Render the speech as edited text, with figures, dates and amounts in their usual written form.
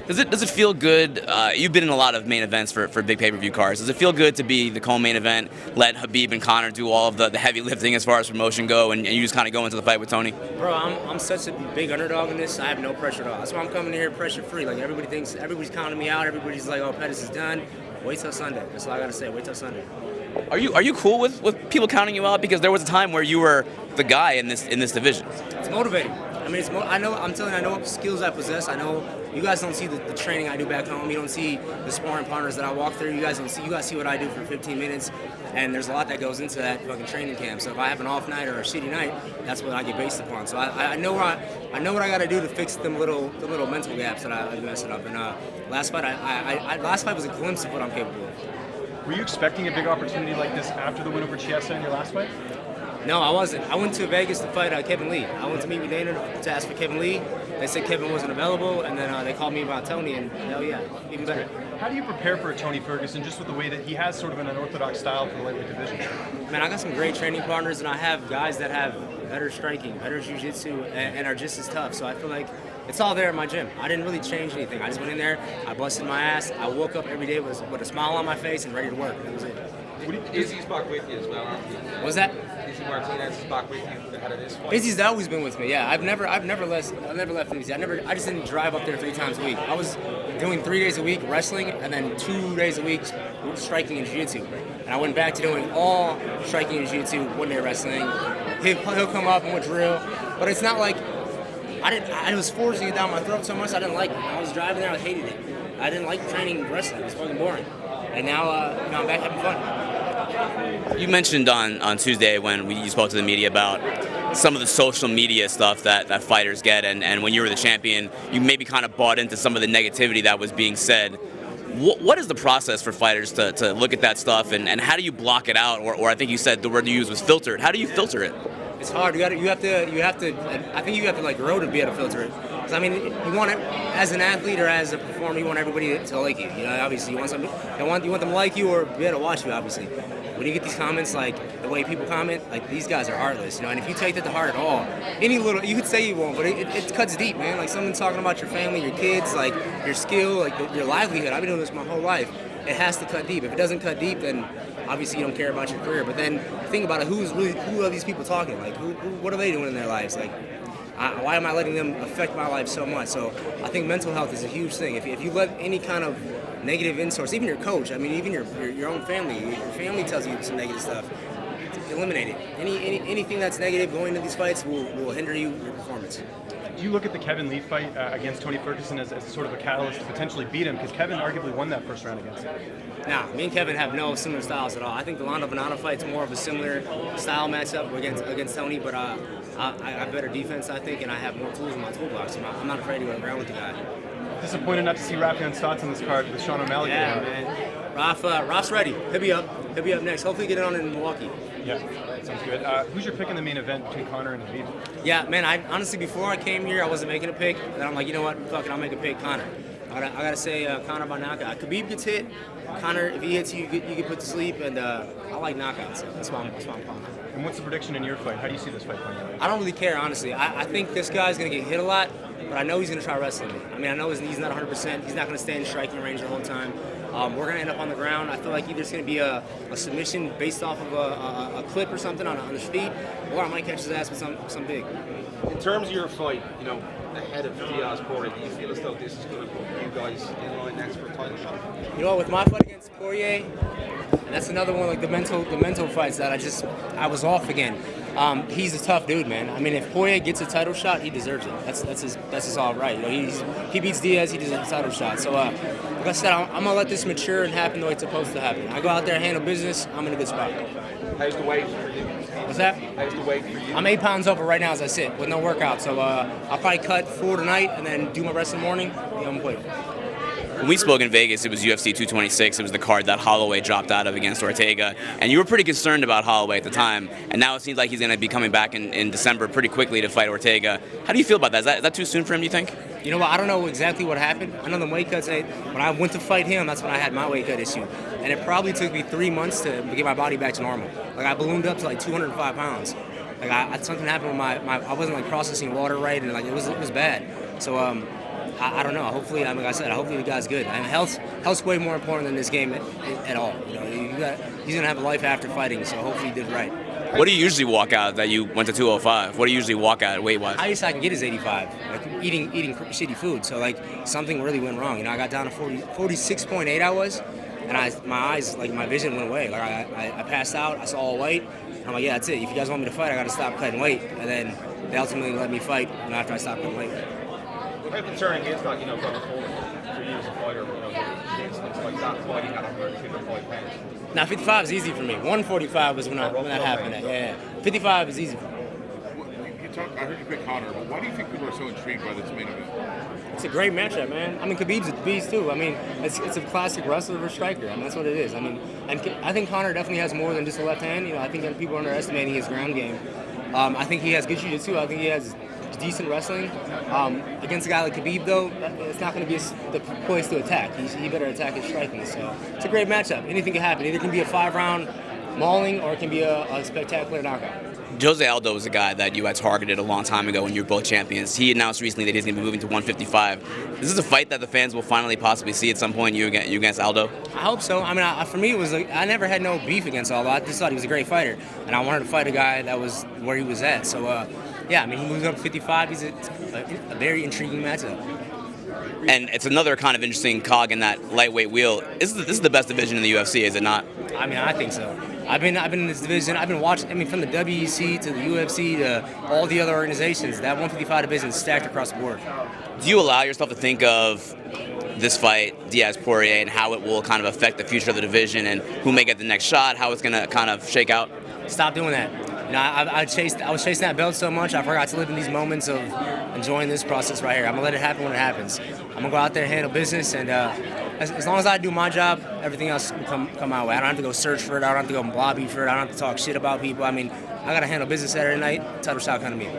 Does it feel good? You've been in a lot of main events for big pay-per-view cards. Does it feel good to be the co-main event, let Khabib and Conor do all of the heavy lifting as far as promotion go, and you just kind of go into the fight with Tony? Bro, I'm such a big underdog in this. I have no pressure at all. That's why I'm coming in here pressure-free. Like, everybody's counting me out. Everybody's like, oh, Pettis is done. Wait till Sunday. That's all I gotta say. Wait till Sunday. Are you cool with people counting you out? Because there was a time where you were the guy in this division. It's motivating. I mean, I'm telling you, I know what skills I possess. I know you guys don't see the training I do back home. You don't see the sparring partners that I walk through. You guys see what I do for 15 minutes, and there's a lot that goes into that fucking training camp. So if I have an off night or a shitty night, that's what I get based upon. So I know what I got to do to fix the little mental gaps that I've messed up. And last fight was a glimpse of what I'm capable of. Were you expecting a big opportunity like this after the win over Chiesa in your last fight? No, I wasn't. I went to Vegas to fight Kevin Lee. I went to meet with Dana to ask for Kevin Lee. They said Kevin wasn't available, and then they called me about Tony, and hell yeah, even better. How do you prepare for a Tony Ferguson, just with the way that he has sort of an unorthodox style for the lightweight division? Man, I got some great training partners, and I have guys that have better striking, better jiu-jitsu, and are just as tough. So I feel like it's all there in my gym. I didn't really change anything. I just went in there, I busted my ass, I woke up every day with a smile on my face and ready to work. That was it. Izzy's back with you as well, aren't you? What was that? Izzy Martinez is back with you ahead of this fight. Izzy's always been with me. Yeah, I've never left Izzy. I just didn't drive up there 3 times a week. I was doing 3 days a week wrestling, and then 2 days a week striking and jiu-jitsu. And I went back to doing all striking and jiu-jitsu, 1 day wrestling. He'll come up and we'll drill, but it's not like I was forcing it down my throat so much I didn't like it. I was driving there, I hated it. I didn't like training wrestling. It was fucking boring. And now, I'm back having fun. You mentioned on Tuesday when you spoke to the media about some of the social media stuff that fighters get, and when you were the champion, you maybe kind of bought into some of the negativity that was being said. What is the process for fighters to look at that stuff, and how do you block it out? Or I think you said the word you used was filter it. How do you filter it? It's hard. You have to. I think you have to like grow to be able to filter it. Because I mean, you want it as an athlete or as a performer. You want everybody to like you. You know, obviously, you want them to like you or be able to watch you. Obviously, when you get these comments, like the way people comment, like these guys are heartless. You know, and if you take that to heart at all, you could say you won't, but it cuts deep, man. Like someone talking about your family, your kids, like your skill, like your livelihood. I've been doing this my whole life. It has to cut deep. If it doesn't cut deep, then obviously you don't care about your career. But then think about it: who are these people talking? Like, what are they doing in their lives? Like, why am I letting them affect my life so much? So I think mental health is a huge thing. If you let any kind of negative in-source, even your coach, I mean, even your own family, your family tells you some negative stuff, eliminate it. Anything that's negative going into these fights will hinder your performance. Do you look at the Kevin Lee fight against Tony Ferguson as sort of a catalyst to potentially beat him? Because Kevin arguably won that first round against him. Nah, me and Kevin have no similar styles at all. I think the Lando Venado fight's more of a similar style matchup against Tony, but I have better defense, I think, and I have more tools in my toolbox. So I'm not afraid to go around with the guy. Disappointed not to see Rafael Stotts on this card with Sean O'Malley. Yeah, man. Raf's ready. He'll be up next. Hopefully get it on in Milwaukee. Yeah, sounds good. Who's your pick in the main event between Conor and Khabib? Yeah, man, I honestly, before I came here, I wasn't making a pick. And then I'm like, you know what? Fuck it, I'll make a pick, Conor. I gotta say Conor by knockout. Khabib gets hit. Conor, if he hits you, you get put to sleep. And I like knockouts, so that's why I'm calling. And what's the prediction in your fight? How do you see this fight playing out? I don't really care, honestly. I think this guy's going to get hit a lot, but I know he's going to try wrestling me. I mean, I know his knee's not 100%. He's not going to stay in striking range the whole time. We're going to end up on the ground. I feel like either it's going to be a submission based off of a clip or something on his feet, or I might catch his ass with some big. In terms of your fight, you know, ahead of Diaz Poirier, do you feel as though this is going to put you guys in line next for a title shot? You know, with my fight against Poirier, and that's another one, like the mental fights that I was off again. He's a tough dude, man. I mean, if Poirier gets a title shot, he deserves it. That's his all right. You know, he beats Diaz, he deserves a title shot. So, like I said, I'm gonna let this mature and happen the way it's supposed to happen. I go out there, handle business. I'm in a good spot. How's the weight for you? What's that? How's the weight for you? I'm 8 pounds over right now as I sit with no workout. So I'll probably cut 4 tonight and then do my rest in the morning. I'm quick. When we spoke in Vegas, it was UFC 226. It was the card that Holloway dropped out of against Ortega. And you were pretty concerned about Holloway at the time. And now it seems like he's going to be coming back in December pretty quickly to fight Ortega. How do you feel about that? Is that too soon for him, do you think? You know what? I don't know exactly what happened. I know the weight cuts, when I went to fight him, that's when I had my weight cut issue. And it probably took me 3 months to get my body back to normal. Like, I ballooned up to like 205 pounds. Like, something happened with I wasn't like processing water right, and like it was bad. So, I don't know. Hopefully, like I said, hopefully the guy's good. I mean, health's way more important than this game at all. You know, he's gonna have a life after fighting, so hopefully he did right. What do you usually walk out that you went to 205? What do you usually walk out weight-wise? Highest I can get is 85. Like eating shitty food. So like something really went wrong. You know, I got down to 46.8 I was, and my eyes, like my vision went away. Like I passed out. I saw all white. I'm like, yeah, that's it. If you guys want me to fight, I got to stop cutting weight. And then they ultimately let me fight after I stopped cutting weight. How concerning is that, going forward for you as a fighter, against things like that, fighting at 155 pounds? Now 55 is easy for me. 145 was when that happened. Yeah, 55 is easy for me. I heard you pick Conor, but why do you think people are so intrigued by this main event? It's a great matchup, man. I mean, Khabib's a beast too. I mean, it's a classic wrestler versus striker. I mean, that's what it is. I mean, and I think Conor definitely has more than just a left hand. You know, I think that people are underestimating his ground game. I think he has good jiu-jitsu. I think he has decent wrestling. Against a guy like Khabib, though, it's not going to be the place to attack. He better attack his striking. So it's a great matchup. Anything can happen. Either it can be a 5-round mauling or it can be a spectacular knockout. Jose Aldo was a guy that you had targeted a long time ago when you were both champions. He announced recently that he's going to be moving to 155. Is this a fight that the fans will finally possibly see at some point, you against Aldo? I hope so. I mean, for me, it was I never had no beef against Aldo. I just thought he was a great fighter, and I wanted to fight a guy that was where he was at. So, yeah, I mean, he moves up to 55. He's a very intriguing matchup. And it's another kind of interesting cog in that lightweight wheel. This is the best division in the UFC, is it not? I mean, I think so. I've been in this division. I've been watching. I mean, from the WEC to the UFC to all the other organizations. That 155 division is stacked across the board. Do you allow yourself to think of this fight, Diaz-Poirier, and how it will kind of affect the future of the division and who may get the next shot, how it's going to kind of shake out? Stop doing that. You know, I was chasing that belt so much, I forgot to live in these moments of enjoying this process right here. I'm gonna let it happen when it happens. I'm gonna go out there and handle business, and as long as I do my job, everything else will come my way. I don't have to go search for it. I don't have to go lobby for it. I don't have to talk shit about people. I mean, I gotta handle business Saturday night. Title shot kind of me.